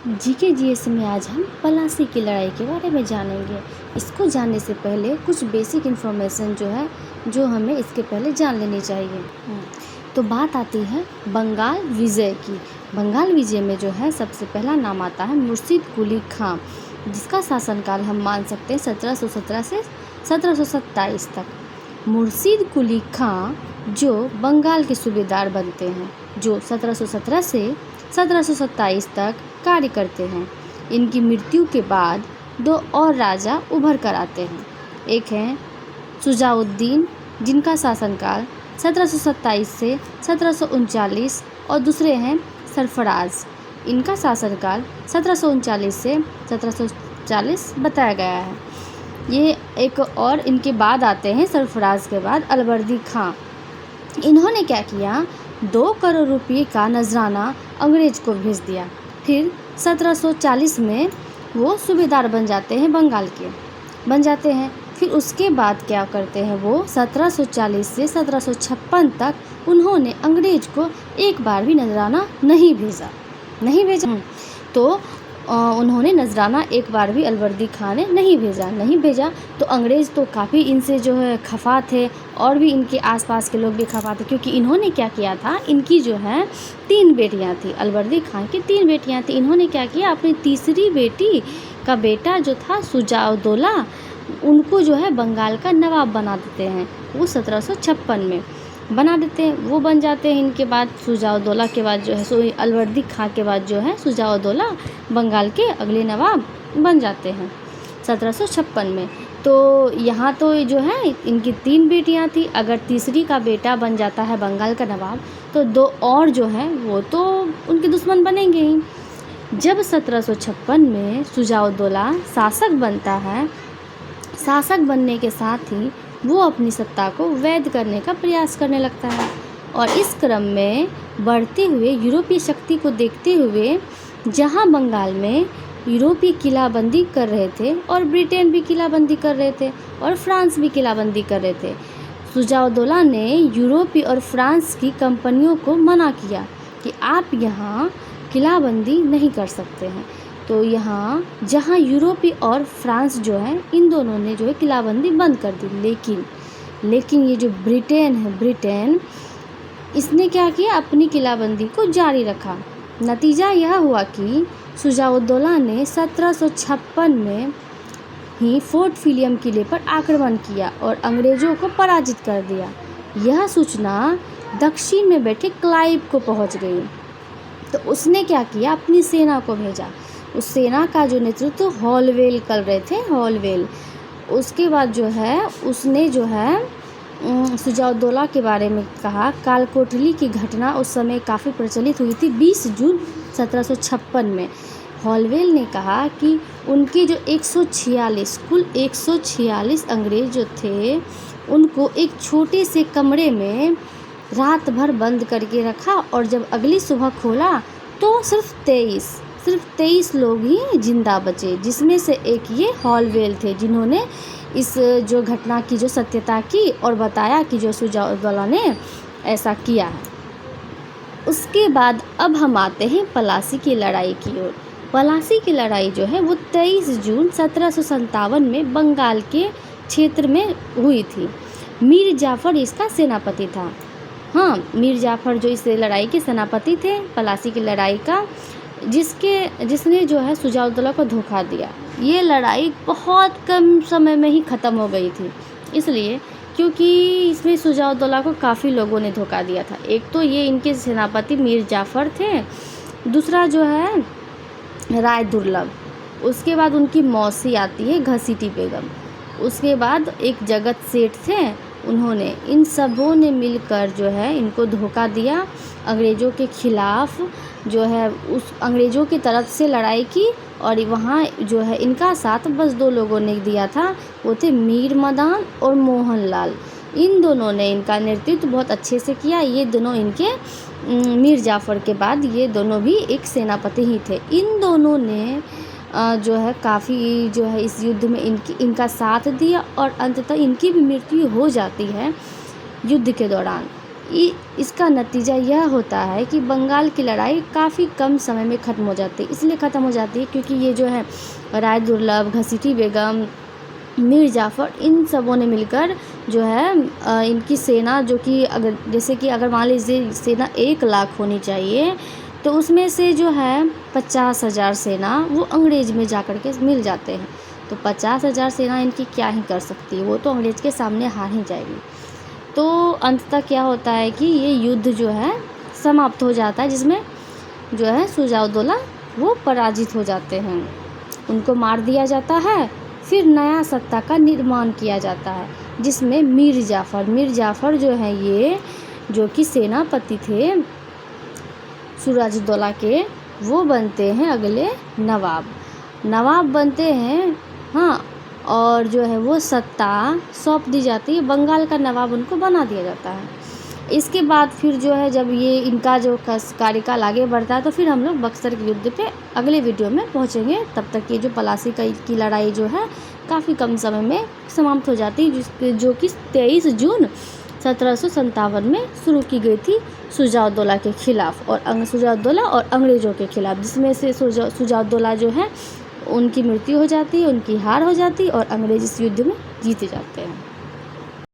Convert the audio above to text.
GK GS में आज हम पलासी की लड़ाई के बारे में जानेंगे। इसको जानने से पहले कुछ बेसिक इन्फॉर्मेशन जो हमें इसके पहले जान लेनी चाहिए। तो बात आती है बंगाल विजय की। बंगाल विजय में जो है सबसे पहला नाम आता है मुर्शिद कुली खां, जिसका शासनकाल हम मान सकते हैं 1717 से 1727 तक। मुर्शिद कुली खां जो बंगाल के सूबेदार बनते हैं, जो 1717 से 1727 तक कार्य करते हैं। इनकी मृत्यु के बाद दो और राजा उभर कर आते हैं। एक हैं शुजाउद्दीन, जिनका शासनकाल 1727 से 1739, और दूसरे हैं सरफराज, इनका शासनकाल 1739 से 1740 बताया गया है। ये एक और इनके बाद आते हैं सरफराज के बाद अलवर्दी खां। इन्होंने क्या किया, 2 करोड़ रुपये का नजराना अंग्रेज को भेज दिया। फिर 1740 में वो सूबेदार बन जाते हैं, बंगाल के बन जाते हैं। फिर उसके बाद क्या करते हैं, वो 1740 से 1756 तक उन्होंने अंग्रेज को एक बार भी नजराना नहीं भेजा। तो उन्होंने नजराना एक बार भी अलवर्दी खां ने नहीं भेजा। तो अंग्रेज़ तो काफ़ी इनसे जो है खफा थे, और भी इनके आसपास के लोग भी खफा थे, क्योंकि इन्होंने क्या किया था, इनकी जो है 3 बेटियां थी, अलवर्दी खां की 3 बेटियां थी। इन्होंने क्या किया, अपनी तीसरी बेटी का बेटा जो था शुजाउद्दौला, उनको जो है बंगाल का नवाब बना देते हैं। वो 1756 में बना देते हैं, वो बन जाते हैं। इनके बाद शुजाउद्दौला के बाद जो है अलवर्दी खां के बाद जो है शुजाउद्दौला बंगाल के अगले नवाब बन जाते हैं 1756 में। तो यहाँ तो जो है इनकी 3 बेटियाँ थी, अगर तीसरी का बेटा बन जाता है बंगाल का नवाब, तो 2 और जो हैं वो तो उनके दुश्मन बनेंगे ही। जब 1756 में शुजाउद्दौला शासक बनता है, शासक बनने के साथ ही वो अपनी सत्ता को वैध करने का प्रयास करने लगता है, और इस क्रम में बढ़ते हुए यूरोपीय शक्ति को देखते हुए, जहां बंगाल में यूरोपीय किलाबंदी कर रहे थे और ब्रिटेन भी किलाबंदी कर रहे थे और फ्रांस भी किलाबंदी कर रहे थे, शुजाउद्दौला ने यूरोपीय और फ्रांस की कंपनियों को मना किया कि आप यहाँ किलाबंदी नहीं कर सकते हैं। तो यहाँ जहाँ यूरोपीय और फ्रांस जो है, इन दोनों ने जो है किलाबंदी बंद कर दी। लेकिन ये जो ब्रिटेन इसने क्या किया, अपनी किलाबंदी को जारी रखा। नतीजा यह हुआ कि शुजाउद्दौला ने 1756 में ही फोर्ट विलियम किले पर आक्रमण किया और अंग्रेज़ों को पराजित कर दिया। यह सूचना दक्षिण में बैठे क्लाइव को पहुंच गई, तो उसने क्या किया, अपनी सेना को भेजा। उस सेना का जो नेतृत्व हॉलवेल कर रहे थे, हॉलवेल। उसके बाद जो है उसने जो है शुजाउद्दौला के बारे में कहा। कालकोठली की घटना उस समय काफ़ी प्रचलित हुई थी 20 जून 1756 में। हॉलवेल ने कहा कि उनके जो 146 कुल 146 अंग्रेज जो थे, उनको एक छोटे से कमरे में रात भर बंद करके रखा, और जब अगली सुबह खोला तो सिर्फ 23 लोग ही जिंदा बचे, जिसमें से एक ये हॉलवेल थे, जिन्होंने इस जो घटना की जो सत्यता की और बताया कि जो शुजाउद्दौला ने ऐसा किया है। उसके बाद अब हम आते हैं पलासी की लड़ाई की ओर। पलासी की लड़ाई जो है वो 23 जून 1757 में बंगाल के क्षेत्र में हुई थी। मीर जाफ़र इसका सेनापति था। हाँ, मीर जाफ़र जो इस लड़ाई के सेनापति थे, पलासी की लड़ाई का, जिसने जो है शुजाउद्दौला को धोखा दिया। ये लड़ाई बहुत कम समय में ही ख़त्म हो गई थी, इसलिए क्योंकि इसमें शुजाउद्दौला को काफ़ी लोगों ने धोखा दिया था। एक तो ये इनके सेनापति मीर जाफ़र थे, दूसरा जो है राय दुर्लभ, उसके बाद उनकी मौसी आती है घसीटी बेगम, उसके बाद एक जगत सेठ थे, उन्होंने इन सबों ने मिलकर जो है इनको धोखा दिया। अंग्रेज़ों के ख़िलाफ़ जो है उस अंग्रेज़ों की तरफ से लड़ाई की, और वहाँ जो है इनका साथ बस 2 लोगों ने दिया था, वो थे मीर मदान और मोहनलाल। इन दोनों ने इनका नेतृत्व बहुत अच्छे से किया। ये दोनों इनके मीर जाफ़र के बाद ये दोनों भी एक सेनापति ही थे। इन दोनों ने जो है काफ़ी जो है इस युद्ध में इनका साथ दिया, और अंततः इनकी भी मृत्यु हो जाती है युद्ध के दौरान। इसका नतीजा यह होता है कि बंगाल की लड़ाई काफ़ी कम समय में ख़त्म हो जाती है। इसलिए ख़त्म हो जाती है क्योंकि ये जो है राय दुर्लभ, घसीटी बेगम, मीर जाफ़र, इन सबों ने मिलकर जो है इनकी सेना, जो कि अगर जैसे कि अगर मान लीजिए सेना 1 लाख होनी चाहिए, तो उसमें से जो है 50,000 सेना वो अंग्रेज़ में जा कर के मिल जाते हैं। तो 50,000 सेना इनकी क्या ही कर सकती है, वो तो अंग्रेज़ के सामने हार ही जाएगी। तो अंततः क्या होता है कि ये युद्ध जो है समाप्त हो जाता है, जिसमें जो है शुजाउद्दौला वो पराजित हो जाते हैं, उनको मार दिया जाता है। फिर नया सत्ता का निर्माण किया जाता है, जिसमें मीर जाफ़र जो है ये, जो कि सेनापति थे सिराजुद्दौला के, वो बनते हैं अगले नवाब बनते हैं। हाँ, और जो है वो सत्ता सौंप दी जाती है, बंगाल का नवाब उनको बना दिया जाता है। इसके बाद फिर जो है जब ये इनका जो कार्यकाल आगे बढ़ता है, तो फिर हम लोग बक्सर के युद्ध पे अगले वीडियो में पहुंचेंगे। तब तक ये जो पलासी की लड़ाई जो है काफ़ी कम समय में समाप्त हो जाती है, जो कि 23 जून 1757 में शुरू की गई थी शुजाउद्दौला के खिलाफ, और शुजाउद्दौला और अंग्रेज़ों के खिलाफ, जिसमें से शुजाउद्दौला जो है उनकी मृत्यु हो जाती है, उनकी हार हो जाती है और अंग्रेज़ इस युद्ध में जीते जाते हैं।